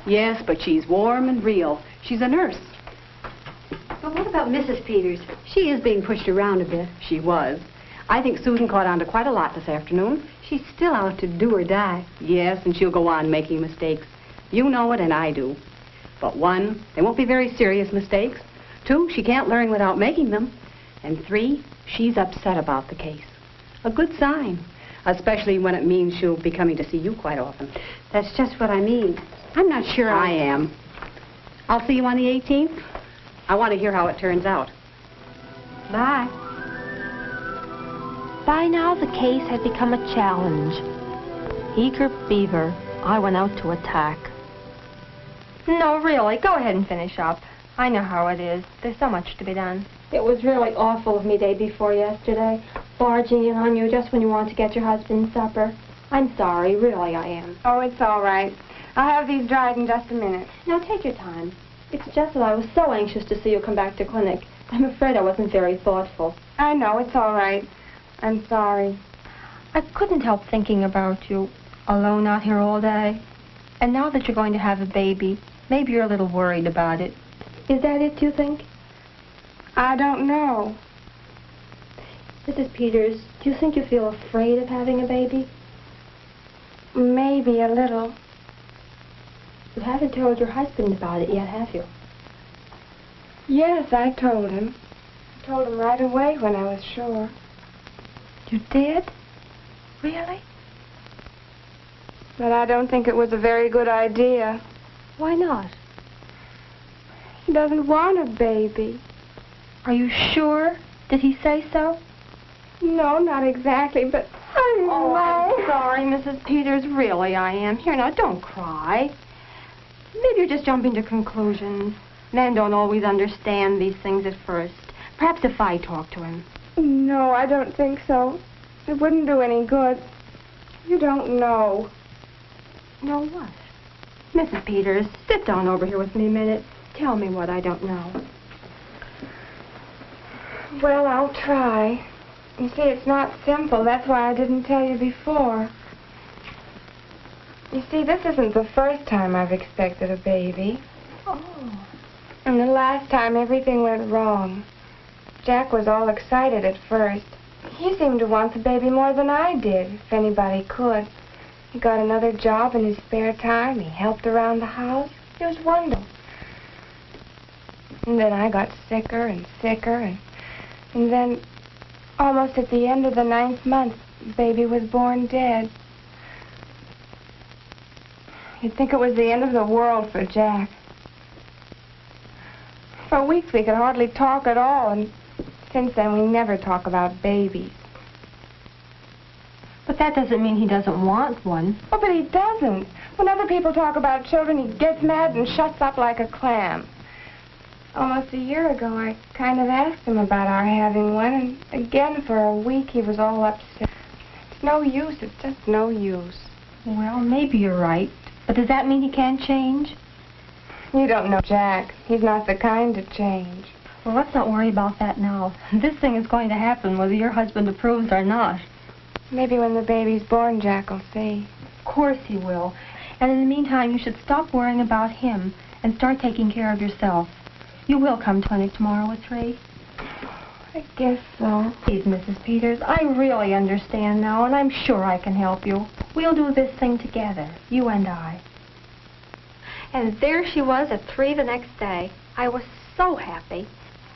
Yes, but she's warm and real. She's a nurse. But what about Mrs. Peters? She is being pushed around a bit. She was. I think Susan caught on to quite a lot this afternoon. She's still out to do or die. Yes, and she'll go on making mistakes. You know it, and I do. But 1, they won't be very serious mistakes. 2, she can't learn without making them. And 3, she's upset about the case. A good sign, especially when it means she'll be coming to see you quite often. That's just what I mean. I'm not sure I am. I'll see you on the 18th. I want to hear how it turns out. Bye. By now, the case had become a challenge. Eager beaver, I went out to attack. No, really, go ahead and finish up. I know how it is. There's so much to be done. It was really awful of me day before yesterday, barging in on you just when you want to get your husband's supper. I'm sorry, really I am. Oh, it's all right. I'll have these dried in just a minute. Now, take your time. It's just that I was so anxious to see you come back to clinic. I'm afraid I wasn't very thoughtful. I know, it's all right. I'm sorry. I couldn't help thinking about you, alone out here all day. And now that you're going to have a baby, maybe you're a little worried about it. Is that it, you think? I don't know. Mrs. Peters, do you think you feel afraid of having a baby? Maybe a little. You haven't told your husband about it yet, have you? Yes, I told him. I told him right away when I was sure. You did? Really? But I don't think it was a very good idea. Why not? He doesn't want a baby. Are you sure? Did he say so? No, not exactly, but I know. Oh, I'm sorry, Mrs. Peters. Really, I am. Here, now, don't cry. Maybe you're just jumping to conclusions. Men don't always understand these things at first. Perhaps if I talk to him. No, I don't think so. It wouldn't do any good. You don't know. Know what? Mrs. Peters, sit down over here with me a minute. Tell me what I don't know. Well, I'll try. You see, it's not simple. That's why I didn't tell you before. You see, this isn't the first time I've expected a baby. Oh. And the last time, everything went wrong. Jack was all excited at first. He seemed to want the baby more than I did, if anybody could. He got another job in his spare time. He helped around the house. It was wonderful. And then I got sicker and sicker, and then, almost at the end of the 9th month, the baby was born dead. You'd think it was the end of the world for Jack. For weeks we could hardly talk at all, and since then we never talk about babies. But that doesn't mean he doesn't want one. Oh, but he doesn't. When other people talk about children, he gets mad and shuts up like a clam. Almost a year ago, I kind of asked him about our having one, and again for a week he was all upset. It's no use. It's just no use. Well, maybe you're right. But does that mean he can't change? You don't know Jack. He's not the kind to change. Well, let's not worry about that now. This thing is going to happen whether your husband approves or not. Maybe when the baby's born, Jack will see. Of course he will. And in the meantime, you should stop worrying about him and start taking care of yourself. You will come to clinic tomorrow at 3? I guess so. Please, Mrs. Peters, I really understand now, and I'm sure I can help you. We'll do this thing together, you and I. And there she was at 3 the next day. I was so happy.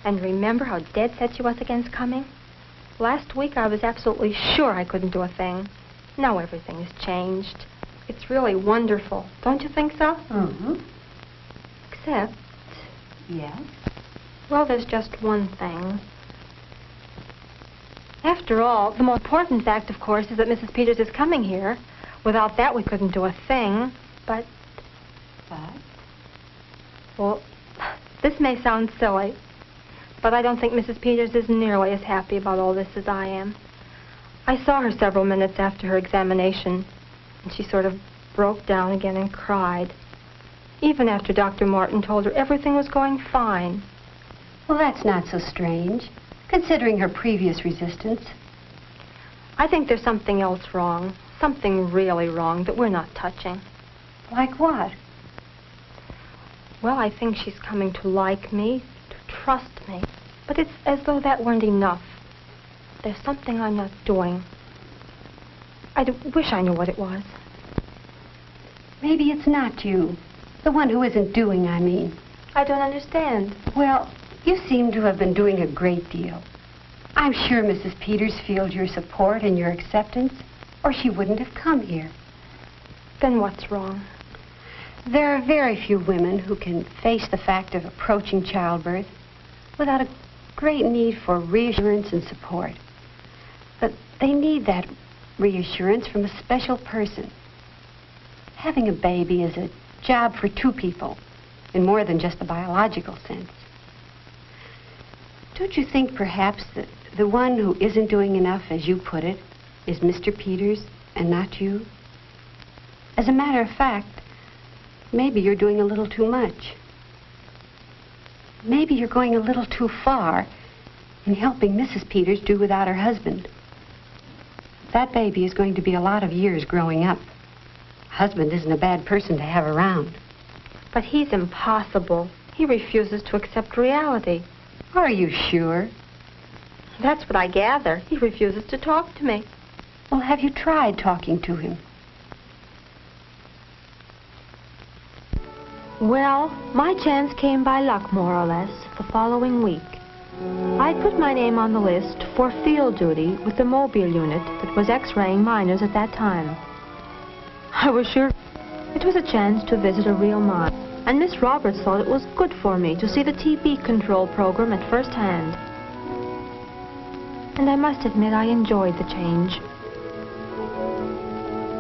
And remember how dead set she was against coming? Last week I was absolutely sure I couldn't do a thing. Now everything has changed. It's really wonderful. Don't you think so? Mm-hmm. Except... Yes? Well, there's just one thing. After all, the most important fact, of course, is that Mrs. Peters is coming here. Without that, we couldn't do a thing. But... Well, this may sound silly, but I don't think Mrs. Peters is nearly as happy about all this as I am. I saw her several minutes after her examination, and she sort of broke down again and cried. Even after Dr. Martin told her everything was going fine. Well, that's not so strange, considering her previous resistance. I think there's something else wrong, something really wrong that we're not touching. Like what? Well, I think she's coming to like me, to trust me. But it's as though that weren't enough. There's something I'm not doing. Wish I knew what it was. Maybe it's not you. The one who isn't doing, I mean. I don't understand. Well, you seem to have been doing a great deal. I'm sure Mrs. Peters feels your support and your acceptance, or she wouldn't have come here. Then what's wrong? There are very few women who can face the fact of approaching childbirth without a great need for reassurance and support. But they need that reassurance from a special person. Having a baby is a job for two people, in more than just the biological sense. Don't you think perhaps that the one who isn't doing enough, as you put it, is Mr. Peters and not you? As a matter of fact, maybe you're doing a little too much. Maybe you're going a little too far in helping Mrs. Peters do without her husband. That baby is going to be a lot of years growing up. Husband isn't a bad person to have around. But he's impossible. He refuses to accept reality. Are you sure? That's what I gather. He refuses to talk to me. Well, have you tried talking to him? Well, my chance came by luck, more or less, the following week. I'd put my name on the list for field duty with the mobile unit that was x-raying miners at that time. I was sure it was a chance to visit a real mine, and Miss Roberts thought it was good for me to see the TB control program at first hand. And I must admit I enjoyed the change.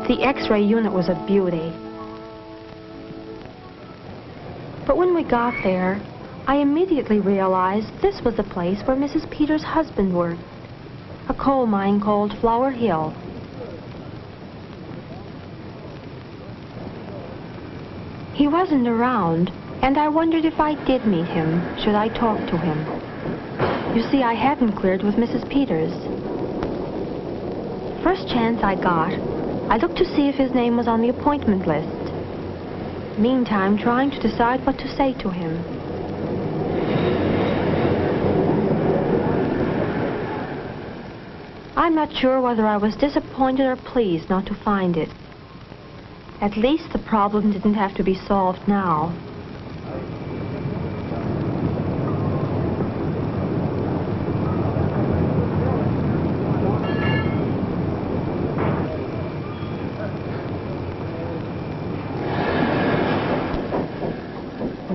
The x-ray unit was a beauty. But when we got there, I immediately realized this was the place where Mrs. Peters' husband worked, a coal mine called Flower Hill. He wasn't around, and I wondered if I did meet him, should I talk to him. You see, I hadn't cleared with Mrs. Peters. First chance I got, I looked to see if his name was on the appointment list. Meantime, trying to decide what to say to him. I'm not sure whether I was disappointed or pleased not to find it. At least the problem didn't have to be solved now.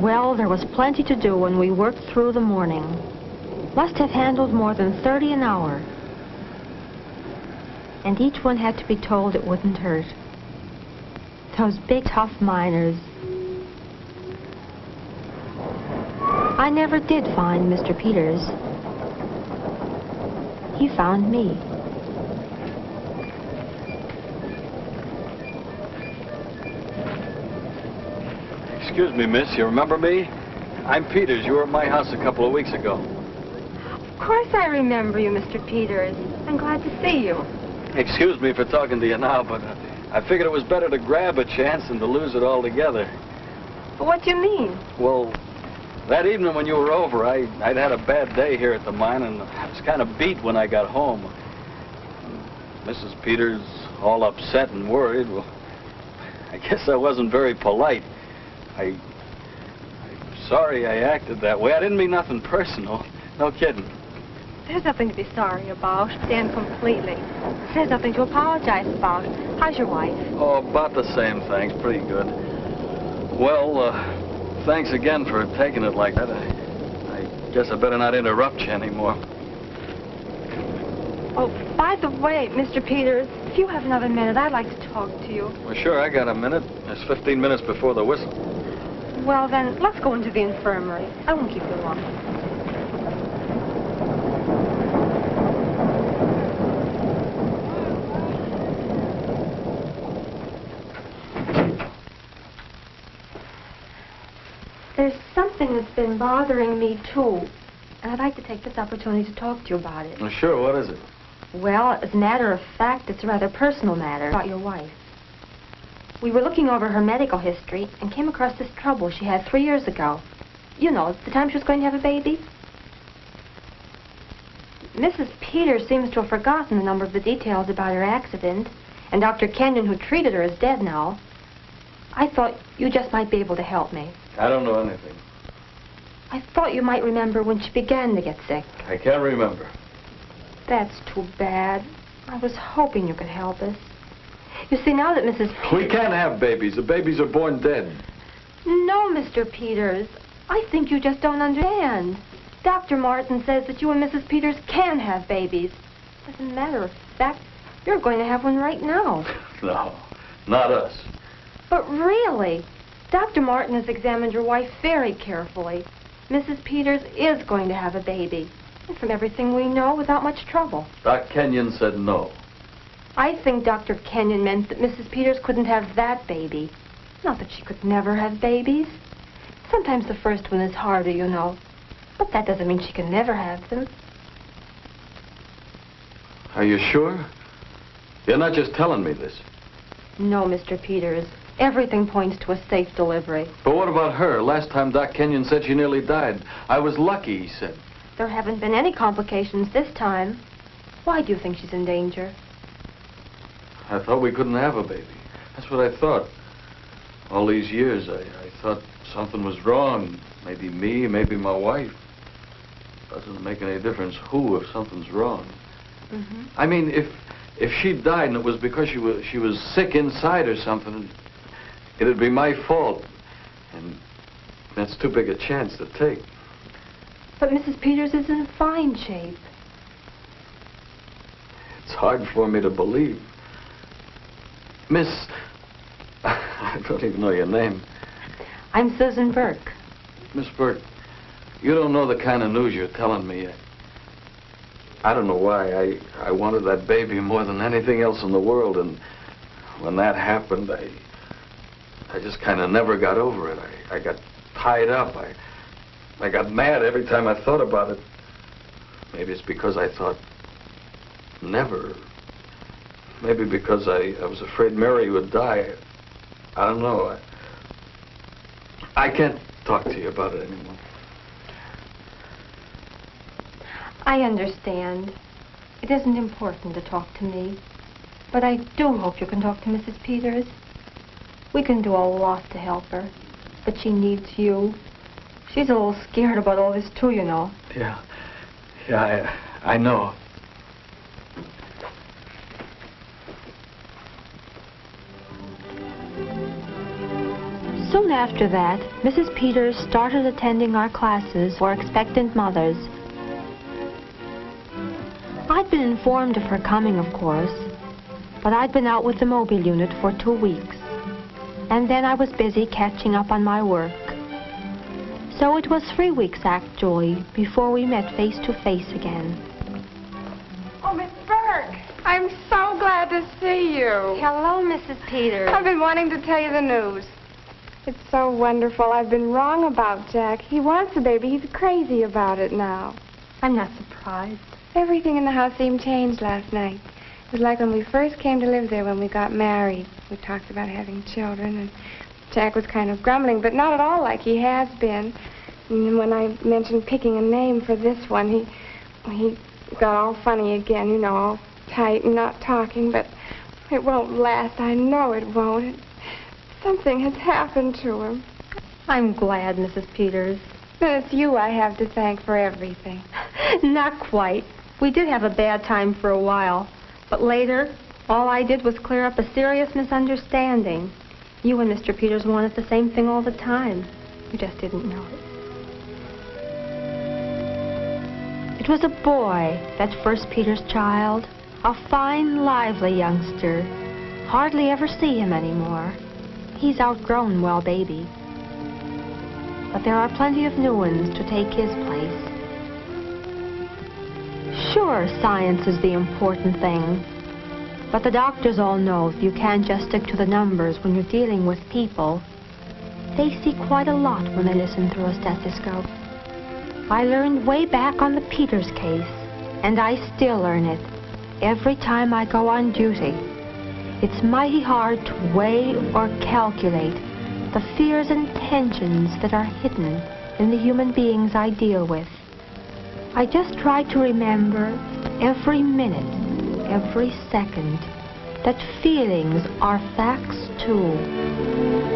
Well, there was plenty to do when we worked through the morning. Must have handled more than 30 an hour. And each one had to be told it wouldn't hurt. Those big, tough miners. I never did find Mr. Peters. He found me. Excuse me, miss. You remember me? I'm Peters. You were at my house a couple of weeks ago. Of course I remember you, Mr. Peters. I'm glad to see you. Excuse me for talking to you now, but I figured it was better to grab a chance than to lose it altogether. What do you mean? Well, that evening when you were over, I'd had a bad day here at the mine, and I was kind of beat when I got home. Mrs. Peters, all upset and worried. Well, I guess I wasn't very polite. I'm sorry I acted that way. I didn't mean nothing personal. No kidding. There's nothing to be sorry about. Stand completely. There's nothing to apologize about. How's your wife? Oh, about the same, thanks. Pretty good. Well, thanks again for taking it like that. I guess I better not interrupt you anymore. Oh, by the way, Mr. Peters, if you have another minute, I'd like to talk to you. Well, sure, I got a minute. It's 15 minutes before the whistle. Well, then, let's go into the infirmary. I won't keep you long. There's something that's been bothering me, too. And I'd like to take this opportunity to talk to you about it. Well, sure, what is it? Well, as a matter of fact, it's a rather personal matter about your wife. We were looking over her medical history and came across this trouble she had 3 years ago. You know, the time she was going to have a baby. Mrs. Peters seems to have forgotten a number of the details about her accident, and Dr. Kenyon, who treated her, is dead now. I thought you just might be able to help me. I don't know anything. I thought you might remember when she began to get sick. I can't remember. That's too bad. I was hoping you could help us. You see, now that Mrs. We can't have babies. The babies are born dead. No, Mr. Peters. I think you just don't understand. Dr. Martin says that you and Mrs. Peters can have babies. As a matter of fact, you're going to have one right now. No, not us. But really, Dr. Martin has examined your wife very carefully. Mrs. Peters is going to have a baby. And from everything we know, without much trouble. Doc Kenyon said no. I think Dr. Kenyon meant that Mrs. Peters couldn't have that baby. Not that she could never have babies. Sometimes the first one is harder, you know. But that doesn't mean she can never have them. Are you sure? You're not just telling me this. No, Mr. Peters. Everything points to a safe delivery. But what about her? Last time Doc Kenyon said she nearly died. I was lucky, he said. There haven't been any complications this time. Why do you think she's in danger? I thought we couldn't have a baby. That's what I thought. All these years, I thought something was wrong. Maybe me, maybe my wife. Doesn't make any difference who if something's wrong. Mm-hmm. I mean, if she died and it was because she was sick inside or something, it'd be my fault. And that's too big a chance to take. But Mrs. Peters is in fine shape. It's hard for me to believe. Miss... I don't even know your name. I'm Susan Burke. Miss Burke, you don't know the kind of news you're telling me. I don't know why. I wanted that baby more than anything else in the world, and when that happened, I just kind of never got over it. I got tied up. I got mad every time I thought about it. Maybe it's because I thought never. Maybe because I was afraid Mary would die. I don't know. I can't talk to you about it anymore. I understand. It isn't important to talk to me. But I do hope you can talk to Mrs. Peters. We can do a lot to help her. But she needs you. She's a little scared about all this, too, you know. Yeah, I know. Soon after that, Mrs. Peters started attending our classes for expectant mothers. I'd been informed of her coming, of course, but I'd been out with the mobile unit for 2 weeks. And then I was busy catching up on my work. So it was 3 weeks, actually, before we met face to face again. Oh, Miss Burke, I'm so glad to see you. Hello, Mrs. Peters. I've been wanting to tell you the news. It's so wonderful. I've been wrong about Jack. He wants a baby. He's crazy about it now. I'm not surprised. Everything in the house seemed changed last night. It was like when we first came to live there when we got married. We talked about having children, and Jack was kind of grumbling, but not at all like he has been. And when I mentioned picking a name for this one, he got all funny again, you know, all tight and not talking, but it won't last. I know it won't. Something has happened to him. I'm glad, Mrs. Peters. But it's you I have to thank for everything. Not quite. We did have a bad time for a while. But later, all I did was clear up a serious misunderstanding. You and Mr. Peters wanted the same thing all the time. You just didn't know it. It was a boy, that first Peters child. A fine, lively youngster. Hardly ever see him anymore. He's outgrown well baby. But there are plenty of new ones to take his place. Sure, science is the important thing. But the doctors all know that you can't just stick to the numbers when you're dealing with people. They see quite a lot when they listen through a stethoscope. I learned way back on the Peters case, and I still learn it every time I go on duty. It's mighty hard to weigh or calculate the fears and tensions that are hidden in the human beings I deal with. I just try to remember every minute, every second, that feelings are facts too.